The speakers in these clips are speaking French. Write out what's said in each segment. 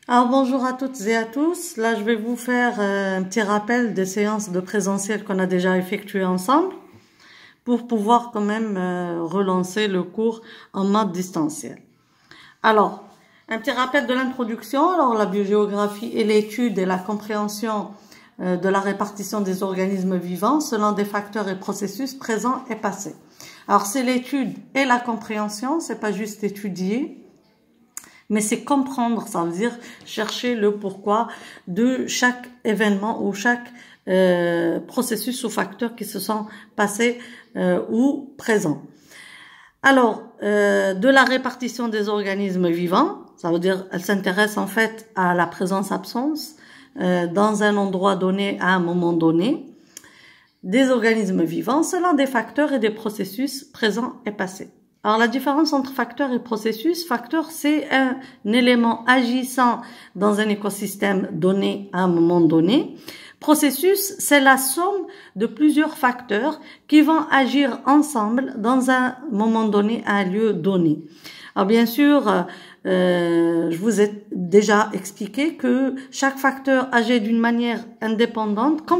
Alors bonjour à toutes et à tous. Là, je vais vous faire un petit rappel des séances de présentiel qu'on a déjà effectuées ensemble pour pouvoir quand même relancer le cours en mode distanciel. Alors, un petit rappel de l'introduction. Alors, la biogéographie est l'étude et la compréhension de la répartition des organismes vivants selon des facteurs et processus présents et passés. Alors, c'est l'étude et la compréhension, c'est pas juste étudier. Mais c'est comprendre, ça veut dire chercher le pourquoi de chaque événement ou chaque processus ou facteur qui se sont passés ou présents. Alors, de la répartition des organismes vivants, ça veut dire elle s'intéresse en fait à la présence-absence dans un endroit donné à un moment donné des organismes vivants selon des facteurs et des processus présents et passés. Alors, la différence entre facteur et processus, facteur, c'est un élément agissant dans un écosystème donné à un moment donné. Processus, c'est la somme de plusieurs facteurs qui vont agir ensemble dans un moment donné, à un lieu donné. Alors, bien sûr, je vous ai déjà expliqué que chaque facteur agit d'une manière indépendante,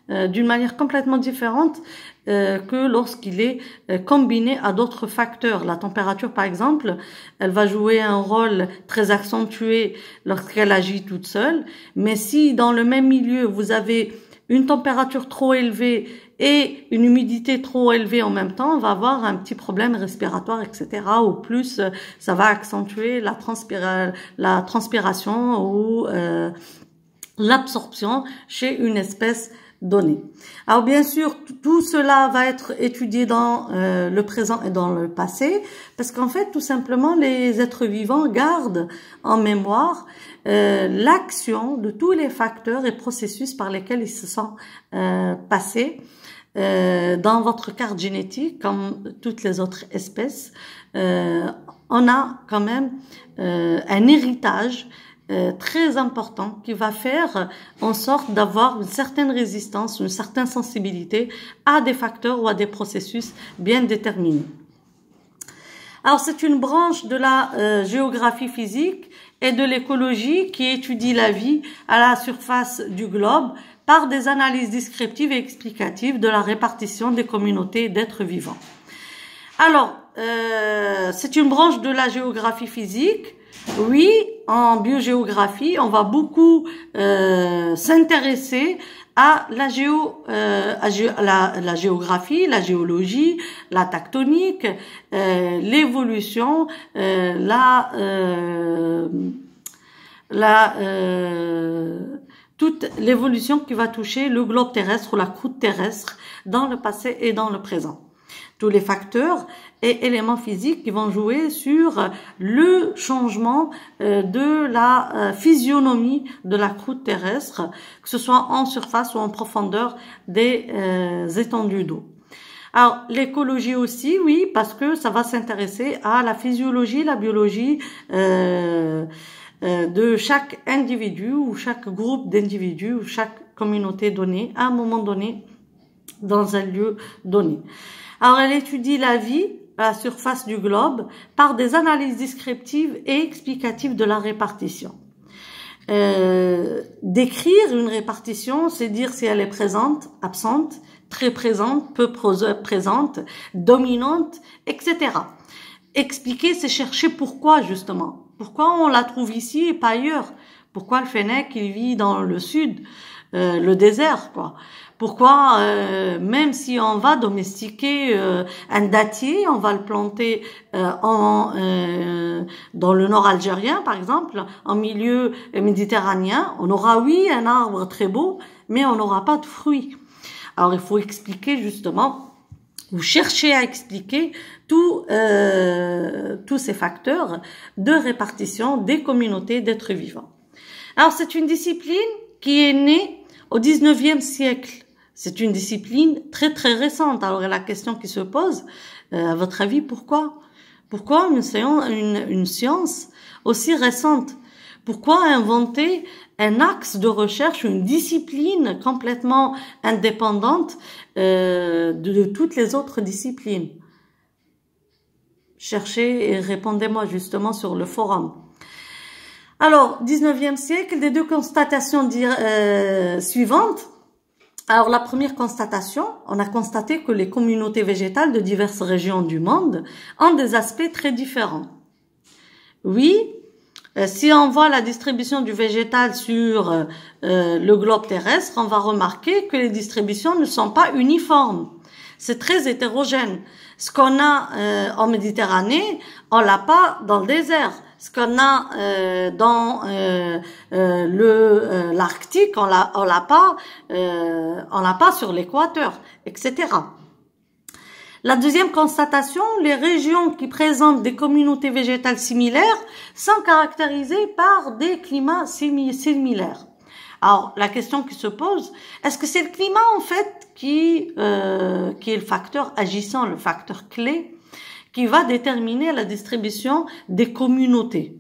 d'une manière complètement différente que lorsqu'il est combiné à d'autres facteurs. La température, par exemple, elle va jouer un rôle très accentué lorsqu'elle agit toute seule. Mais si dans le même milieu, vous avez une température trop élevée et une humidité trop élevée en même temps, on va avoir un petit problème respiratoire, etc. Ou plus, ça va accentuer la transpiration ou l'absorption chez une espèce donnée. Alors bien sûr, tout cela va être étudié dans le présent et dans le passé, parce qu'en fait, tout simplement, les êtres vivants gardent en mémoire l'action de tous les facteurs et processus par lesquels ils se sont passés dans votre carte génétique, comme toutes les autres espèces. On a quand même un héritage très important qui va faire en sorte d'avoir une certaine résistance, une certaine sensibilité à des facteurs ou à des processus bien déterminés. Alors, c'est une branche de la géographie physique et de l'écologie qui étudie la vie à la surface du globe par des analyses descriptives et explicatives de la répartition des communautés d'êtres vivants. Alors, c'est une branche de la géographie physique. Oui, en biogéographie, on va beaucoup s'intéresser à la géographie, la géologie, la tectonique, l'évolution, toute l'évolution qui va toucher le globe terrestre ou la croûte terrestre dans le passé et dans le présent. Tous les facteurs et éléments physiques qui vont jouer sur le changement de la physionomie de la croûte terrestre, que ce soit en surface ou en profondeur des étendues d'eau. Alors, l'écologie aussi, oui, parce que ça va s'intéresser à la physiologie, la biologie de chaque individu ou chaque groupe d'individus ou chaque communauté donnée à un moment donné dans un lieu donné. Alors, elle étudie la vie à la surface du globe par des analyses descriptives et explicatives de la répartition. Décrire une répartition, c'est dire si elle est présente, absente, très présente, peu présente, dominante, etc. Expliquer, c'est chercher pourquoi, justement. Pourquoi on la trouve ici et pas ailleurs? Pourquoi le fennec, il vit dans le sud, le désert, quoi? Pourquoi, même si on va domestiquer un dattier, on va le planter dans le nord algérien, par exemple, en milieu méditerranéen, on aura, oui, un arbre très beau, mais on n'aura pas de fruits. Alors, il faut expliquer, justement, ou chercher à expliquer tous ces facteurs de répartition des communautés d'êtres vivants. Alors, c'est une discipline qui est née au 19e siècle. C'est une discipline très très récente. Alors la question qui se pose, à votre avis, pourquoi? Pourquoi une science aussi récente? Pourquoi inventer un axe de recherche, une discipline complètement indépendante de toutes les autres disciplines? Cherchez et répondez-moi justement sur le forum. Alors, 19e siècle, les deux constatations suivantes. Alors, la première constatation, on a constaté que les communautés végétales de diverses régions du monde ont des aspects très différents. Oui, si on voit la distribution du végétal sur le globe terrestre, on va remarquer que les distributions ne sont pas uniformes. C'est très hétérogène. Ce qu'on a en Méditerranée, on l'a pas dans le désert. Ce qu'on a dans l'Arctique, on l'a pas sur l'équateur, etc. La deuxième constatation, les régions qui présentent des communautés végétales similaires sont caractérisées par des climats similaires. Alors, la question qui se pose, est-ce que c'est le climat, en fait, qui est le facteur agissant, le facteur clé, qui va déterminer la distribution des communautés?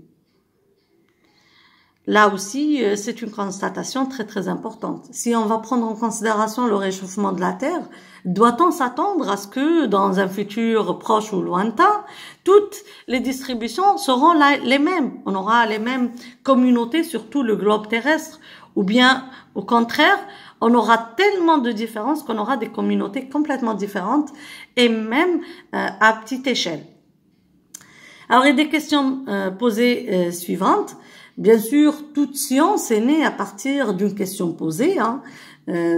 Là aussi, c'est une constatation très très importante. Si on va prendre en considération le réchauffement de la Terre, doit-on s'attendre à ce que dans un futur proche ou lointain, toutes les distributions seront les mêmes? On aura les mêmes communautés sur tout le globe terrestre, ou bien au contraire, on aura tellement de différences qu'on aura des communautés complètement différentes et même à petite échelle. Alors, il y a des questions posées suivantes. Bien sûr, toute science est née à partir d'une question posée.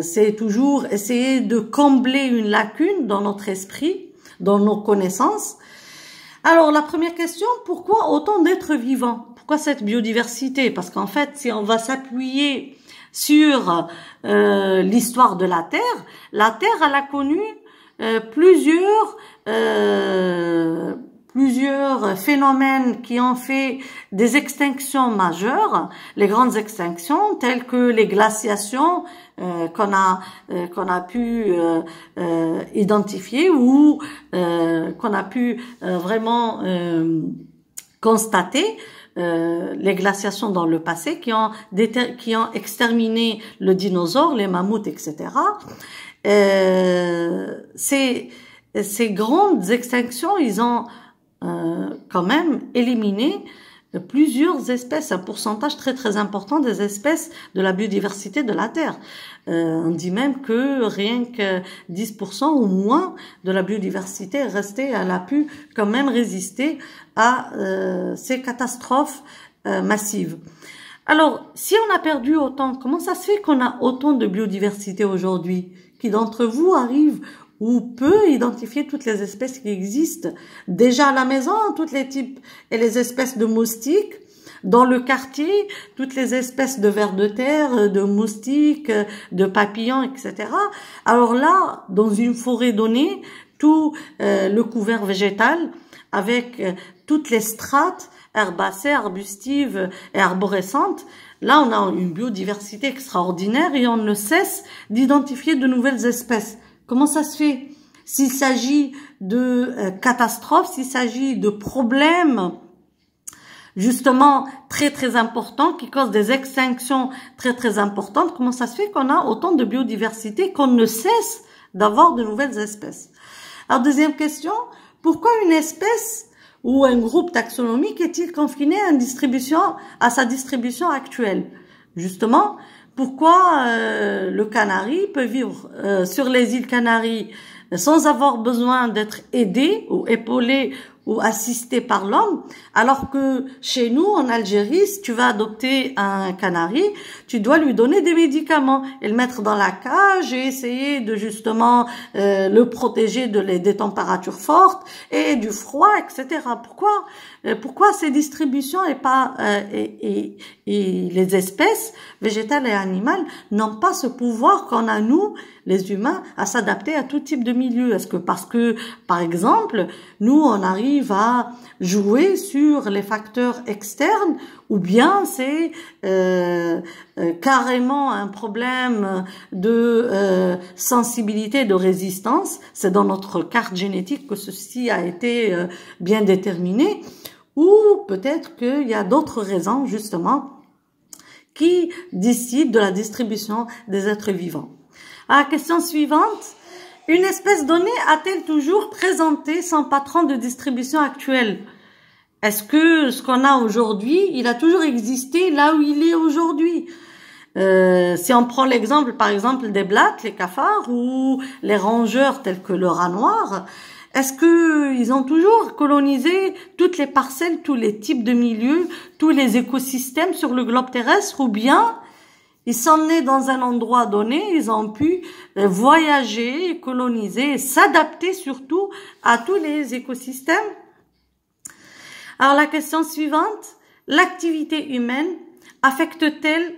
C'est toujours essayer de combler une lacune dans notre esprit, dans nos connaissances. Alors, la première question, pourquoi autant d'êtres vivants? Pourquoi cette biodiversité? Parce qu'en fait, si on va s'appuyer sur l'histoire de la Terre, elle a connu plusieurs phénomènes qui ont fait des extinctions majeures, les grandes extinctions telles que les glaciations qu'on a pu identifier ou qu'on a pu vraiment constater, les glaciations dans le passé qui ont exterminé le dinosaure, les mammouths, etc. Ces grandes extinctions, ils ont quand même éliminé plusieurs espèces, un pourcentage très très important des espèces de la biodiversité de la Terre. On dit même que rien que 10% ou moins de la biodiversité est restée, elle a pu quand même résister à ces catastrophes massives. Alors, si on a perdu autant, comment ça se fait qu'on a autant de biodiversité aujourd'hui? Qui d'entre vous arrive ou peut identifier toutes les espèces qui existent déjà à la maison, toutes les types et les espèces de moustiques, dans le quartier, toutes les espèces de vers de terre, de moustiques, de papillons, etc. Alors là, dans une forêt donnée, tout le couvert végétal avec toutes les strates herbacées, arbustives et arborescentes, là on a une biodiversité extraordinaire et on ne cesse d'identifier de nouvelles espèces. Comment ça se fait? S'il s'agit de catastrophes, s'il s'agit de problèmes justement très très importants qui causent des extinctions très très importantes, comment ça se fait qu'on a autant de biodiversité, qu'on ne cesse d'avoir de nouvelles espèces? Alors, deuxième question, pourquoi une espèce ou un groupe taxonomique est-il confiné à sa distribution actuelle? Justement, pourquoi le canari peut vivre sur les îles Canaries sans avoir besoin d'être aidé ou épaulé ou assisté par l'homme, alors que chez nous, en Algérie, si tu vas adopter un canari, tu dois lui donner des médicaments et le mettre dans la cage et essayer de justement le protéger des températures fortes et du froid, etc. Pourquoi ces distributions et pas et les espèces végétales et animales n'ont pas ce pouvoir qu'on a nous, les humains, à s'adapter à tout type de milieu? Est-ce que parce que, par exemple, nous on arrive à jouer sur les facteurs externes, ou bien c'est carrément un problème de sensibilité, de résistance? C'est dans notre carte génétique que ceci a été bien déterminé, ou peut-être qu'il y a d'autres raisons justement qui décident de la distribution des êtres vivants. À la question suivante, une espèce donnée a-t-elle toujours présenté son patron de distribution actuel? Est-ce que ce qu'on a aujourd'hui, il a toujours existé là où il est aujourd'hui? Si on prend l'exemple, par exemple, des blattes, les cafards, ou les rongeurs tels que le rat noir, est-ce que ils ont toujours colonisé toutes les parcelles, tous les types de milieux, tous les écosystèmes sur le globe terrestre, ou bien ils sont nés dans un endroit donné, ils ont pu voyager, coloniser, s'adapter surtout à tous les écosystèmes? Alors la question suivante, l'activité humaine affecte-t-elle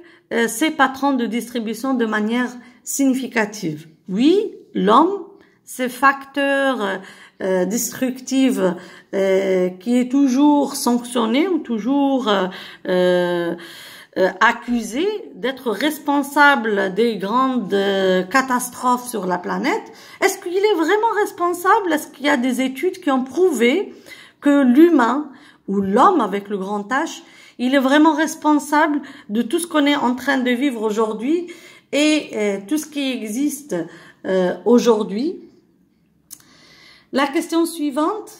ces patrons de distribution de manière significative? Oui, l'homme, ces facteurs destructifs qui est toujours sanctionné ou toujours accusé d'être responsable des grandes catastrophes sur la planète. Est-ce qu'il est vraiment responsable? Est-ce qu'il y a des études qui ont prouvé que l'humain ou l'homme avec le grand H, il est vraiment responsable de tout ce qu'on est en train de vivre aujourd'hui et tout ce qui existe aujourd'hui? La question suivante,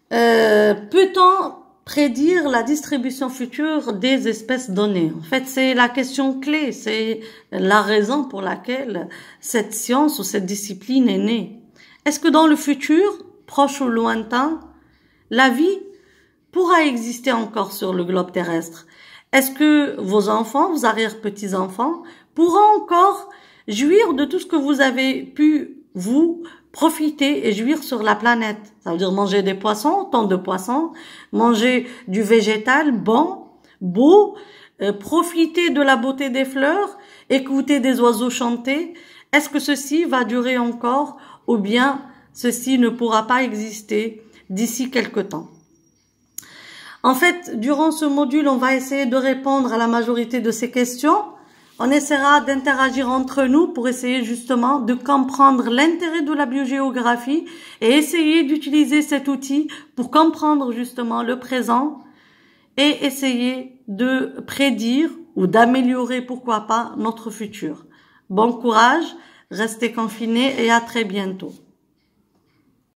peut-on prédire la distribution future des espèces données? En fait, c'est la question clé, c'est la raison pour laquelle cette science ou cette discipline est née. Est-ce que dans le futur, proche ou lointain, la vie pourra exister encore sur le globe terrestre? Est-ce que vos enfants, vos arrière-petits-enfants pourront encore jouir de tout ce que vous avez pu, vous, profiter et jouir sur la planète? Ça veut dire manger des poissons, tant de poissons, manger du végétal bon, beau, profiter de la beauté des fleurs, écouter des oiseaux chanter. Est-ce que ceci va durer encore ou bien ceci ne pourra pas exister d'ici quelque temps? En fait, durant ce module, on va essayer de répondre à la majorité de ces questions. On essaiera d'interagir entre nous pour essayer justement de comprendre l'intérêt de la biogéographie et essayer d'utiliser cet outil pour comprendre justement le présent et essayer de prédire ou d'améliorer, pourquoi pas, notre futur. Bon courage, restez confinés et à très bientôt.